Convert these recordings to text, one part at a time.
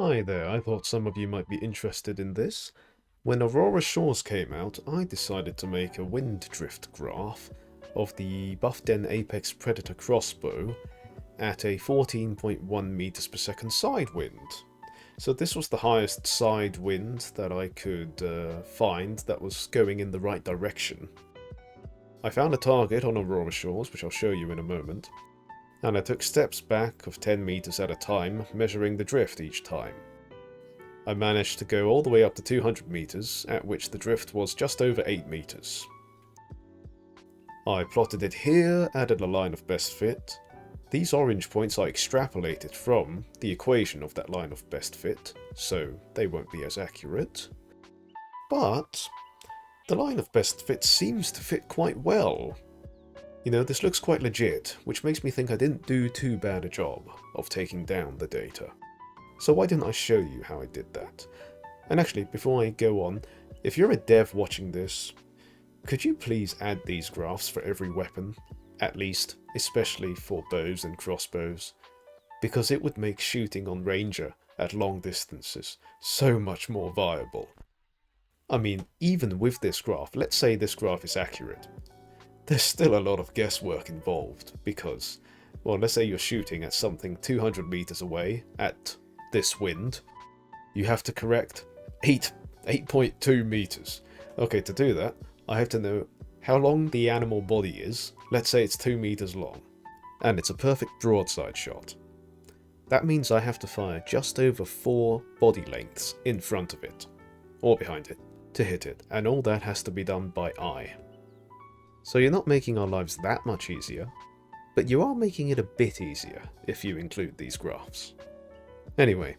Hi there, I thought some of you might be interested in this. When Aurora Shores came out, I decided to make a wind drift graph of the Buff Den Apex Predator crossbow at a 14.1 meters per second side wind. So this was the highest side wind that I could find that was going in the right direction. I found a target on Aurora Shores, which I'll show you in a moment, and I took steps back of 10 meters at a time, measuring the drift each time. I managed to go all the way up to 200 meters, at which the drift was just over 8 meters. I plotted it here, added a line of best fit. These orange points are extrapolated from the equation of that line of best fit, so they won't be as accurate. But the line of best fit seems to fit quite well. You know, this looks quite legit, which makes me think I didn't do too bad a job of taking down the data. So why didn't I show you how I did that? And actually, before I go on, if you're a dev watching this, could you please add these graphs for every weapon? At least, especially for bows and crossbows. Because it would make shooting on Ranger at long distances so much more viable. I mean, even with this graph, let's say this graph is accurate. There's still a lot of guesswork involved, because, well, let's say you're shooting at something 200 meters away at this wind. You have to correct 8.2 meters. Okay, to do that, I have to know how long the animal body is. Let's say it's 2 meters long, and it's a perfect broadside shot. That means I have to fire just over 4 body lengths in front of it, or behind it, to hit it, and all that has to be done by eye. So you're not making our lives that much easier, but you are making it a bit easier if you include these graphs. Anyway,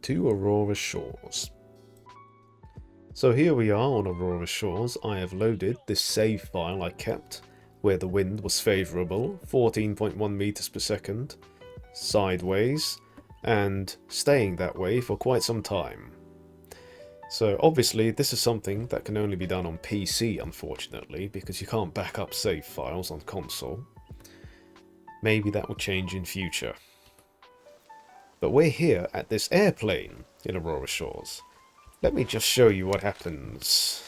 to Aurora Shores. So here we are on Aurora Shores. I have loaded this save file I kept, where the wind was favourable, 14.1 meters per second, sideways, and staying that way for quite some time. So obviously this is something that can only be done on PC, unfortunately, because you can't back up save files on console. Maybe that will change in future. But we're here at this airplane in Aurora Shores. Let me just show you what happens.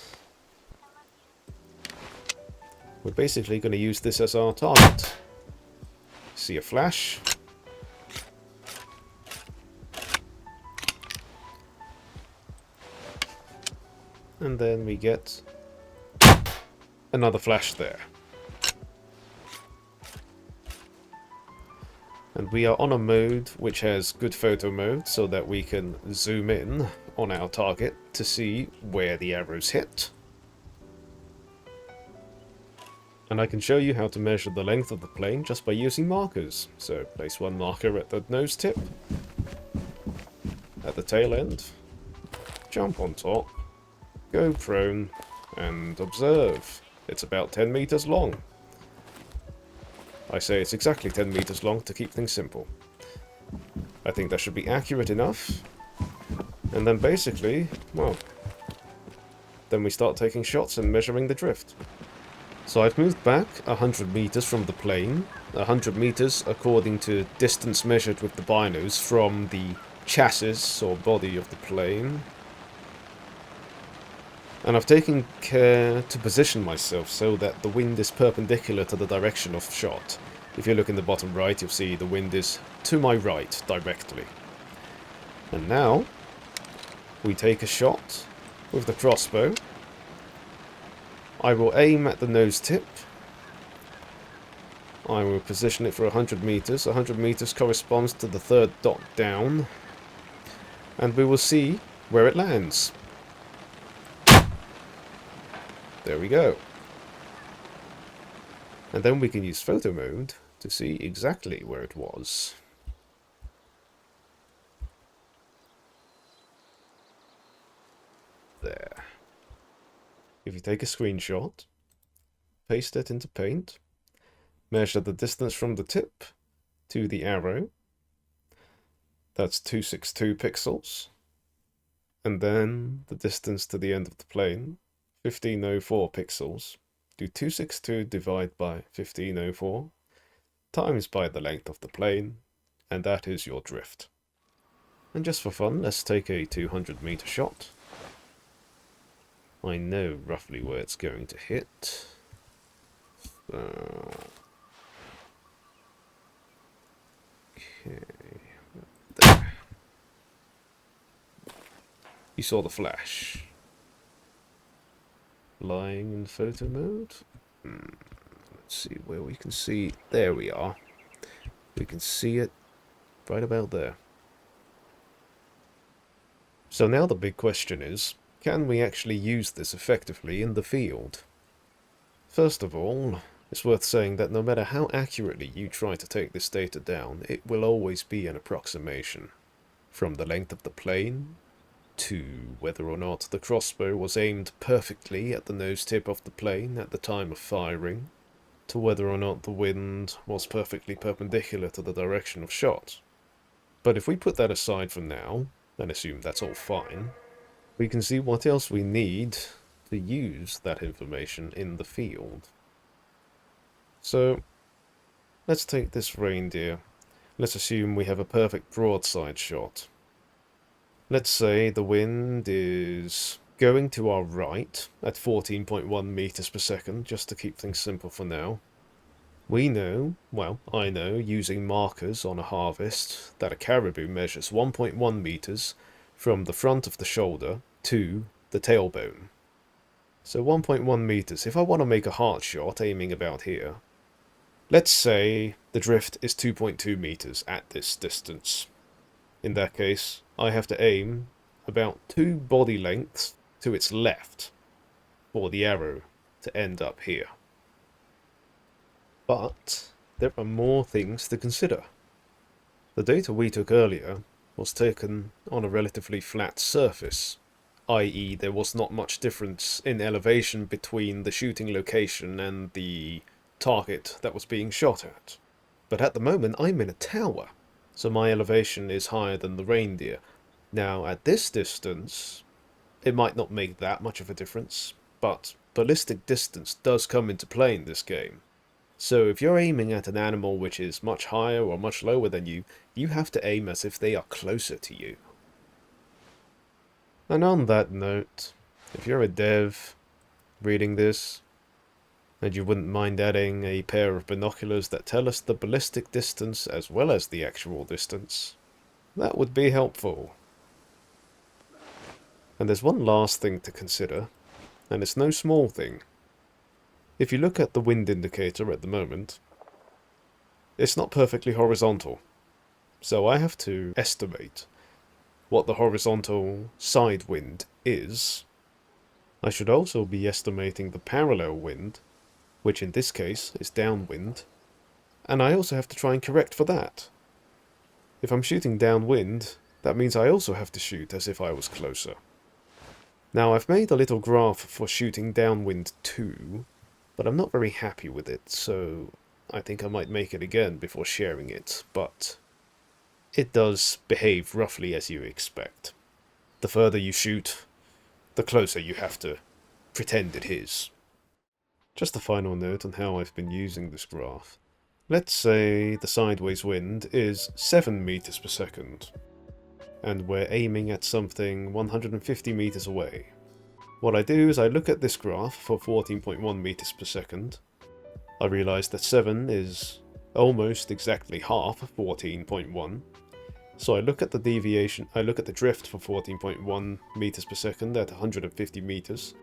We're basically going to use this as our target. See a flash. And then we get another flash there. And we are on a mode which has good photo mode, so that we can zoom in on our target to see where the arrows hit. And I can show you how to measure the length of the plane just by using markers. So place one marker at the nose tip, at the tail end, jump on top, go prone, and observe. It's about 10 meters long. I say it's exactly 10 meters long to keep things simple. I think that should be accurate enough. And then basically, well, then we start taking shots and measuring the drift. So I've moved back 100 meters from the plane, 100 meters according to distance measured with the binos from the chassis or body of the plane. And I've taken care to position myself so that the wind is perpendicular to the direction of shot. If you look in the bottom right, you'll see the wind is to my right, directly. And now, we take a shot with the crossbow. I will aim at the nose tip. I will position it for 100 meters. 100 meters corresponds to the third dot down. And we will see where it lands. There we go. And then we can use photo mode to see exactly where it was. There. If you take a screenshot, paste it into Paint, measure the distance from the tip to the arrow. That's 262 pixels. And then the distance to the end of the plane, 1504 pixels. Do 262 divide by 1504 times by the length of the plane, and that is your drift. And just for fun, let's take a 200-meter shot. I know roughly where it's going to hit. Okay. There. You saw the flash. Lying in photo mode? Let's see where we can see. There we are. We can see it right about there. So now the big question is, can we actually use this effectively in the field? First of all, it's worth saying that no matter how accurately you try to take this data down, it will always be an approximation. From the length of the plane, to whether or not the crossbow was aimed perfectly at the nose tip of the plane at the time of firing, to whether or not the wind was perfectly perpendicular to the direction of shot. But if we put that aside for now, and assume that's all fine, we can see what else we need to use that information in the field. So, let's take this reindeer. Let's assume we have a perfect broadside shot. Let's say the wind is going to our right at 14.1 meters per second, just to keep things simple for now. We know, well, I know, using markers on a harvest, that a caribou measures 1.1 meters from the front of the shoulder to the tailbone. So 1.1 meters. If I want to make a hard shot aiming about here, let's say the drift is 2.2 meters at this distance. In that case, I have to aim about 2 body lengths to its left for the arrow to end up here. But there are more things to consider. The data we took earlier was taken on a relatively flat surface, i.e. there was not much difference in elevation between the shooting location and the target that was being shot at. But at the moment I'm in a tower, so my elevation is higher than the reindeer. Now at this distance, it might not make that much of a difference, but ballistic distance does come into play in this game. So if you're aiming at an animal which is much higher or much lower than you, you have to aim as if they are closer to you. And on that note, if you're a dev reading this, and you wouldn't mind adding a pair of binoculars that tell us the ballistic distance as well as the actual distance, that would be helpful. And there's one last thing to consider, and it's no small thing. If you look at the wind indicator at the moment, it's not perfectly horizontal. So I have to estimate what the horizontal side wind is. I should also be estimating the parallel wind, which in this case is downwind, and I also have to try and correct for that. If I'm shooting downwind, that means I also have to shoot as if I was closer. Now I've made a little graph for shooting downwind too, but I'm not very happy with it, so I think I might make it again before sharing it, but it does behave roughly as you expect. The further you shoot, the closer you have to pretend it is. Just a final note on how I've been using this graph. Let's say the sideways wind is 7 meters per second, and we're aiming at something 150 meters away. What I do is I look at this graph for 14.1 meters per second. I realise that 7 is almost exactly half of 14.1. So I look at the deviation, I look at the drift for 14.1 meters per second at 150 meters.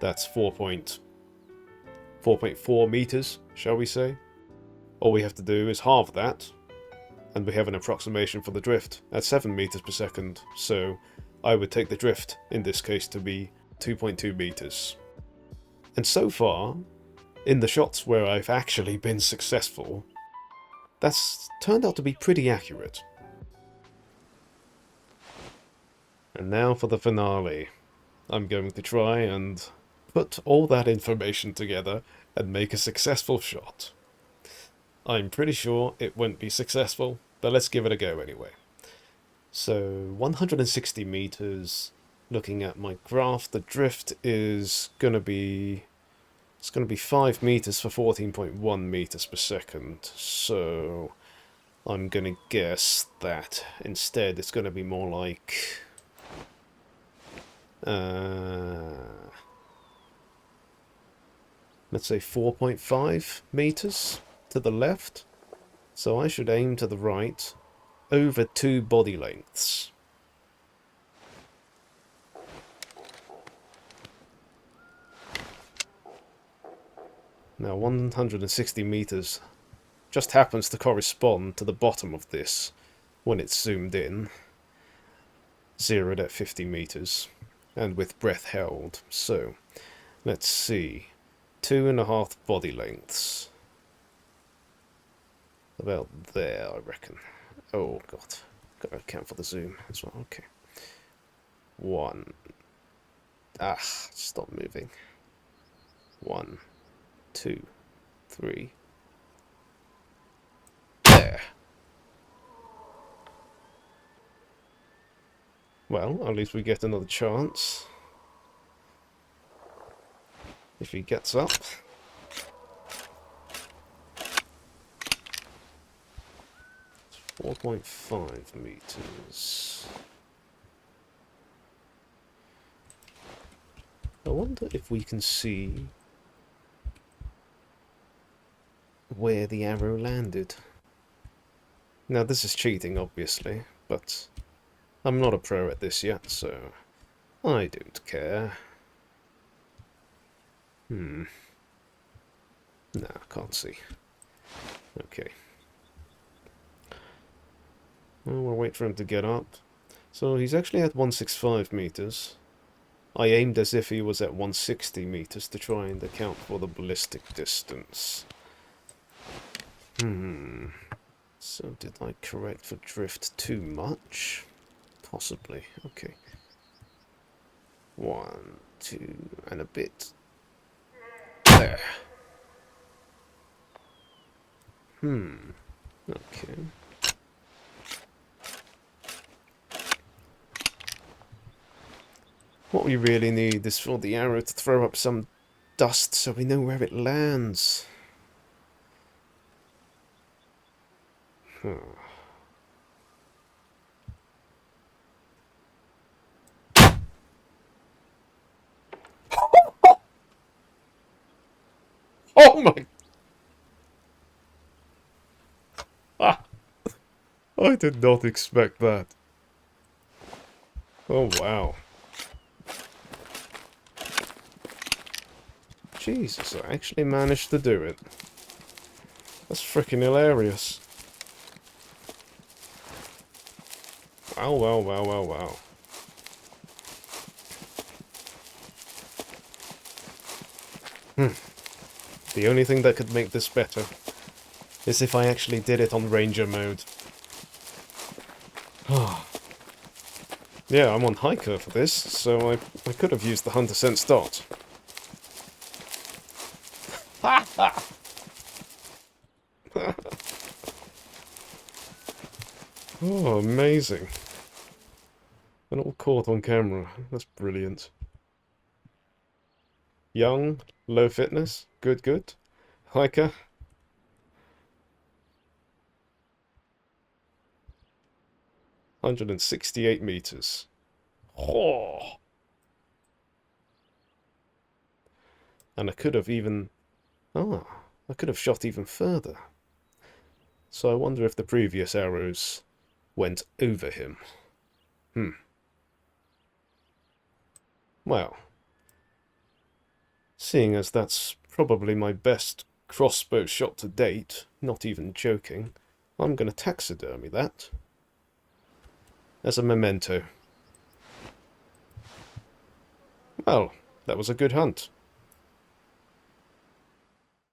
That's 4.4 meters, shall we say? All we have to do is halve that, and we have an approximation for the drift at 7 meters per second, so I would take the drift, in this case, to be 2.2 meters. And so far, in the shots where I've actually been successful, that's turned out to be pretty accurate. And now for the finale. I'm going to try and put all that information together and make a successful shot. I'm pretty sure it won't be successful, but let's give it a go anyway. So 160 meters, looking at my graph, the drift is going to be 5 meters for 14.1 meters per second. So I'm gonna guess that instead it's gonna be more like... let's say 4.5 meters to the left. So I should aim to the right, over 2 body lengths. Now 160 meters just happens to correspond to the bottom of this when it's zoomed in, zeroed at 50 meters, and with breath held. So, let's see, 2.5 body lengths. About there, I reckon. Oh god, gotta account for the zoom as well. Okay. 1. Ah, stop moving. 1, 2, 3. There. Well, at least we get another chance. If he gets up. It's 4.5 meters. I wonder if we can see where the arrow landed. Now this is cheating, obviously, but I'm not a pro at this yet, so I don't care. No, can't see. Okay. Well, we'll wait for him to get up. So he's actually at 165 meters. I aimed as if he was at 160 meters to try and account for the ballistic distance. So did I correct for drift too much? Possibly. Okay. 1, 2, and a bit. There. Okay. What we really need is for the arrow to throw up some dust so we know where it lands. Oh my... Ah! I did not expect that. Oh wow. Jesus, I actually managed to do it. That's freaking hilarious. Wow, wow, wow, wow, wow. The only thing that could make this better is if I actually did it on Ranger mode. Yeah, I'm on Hiker for this, so I could have used the Hunter Sense Dot. Oh, amazing. And all caught on camera. That's brilliant. Young, low fitness, good, good. Hiker. ...168 meters. Oh. And I could have even... I could have shot even further. So I wonder if the previous arrows went over him. Well, seeing as that's probably my best crossbow shot to date, not even joking, I'm going to taxidermy that as a memento. Well, that was a good hunt.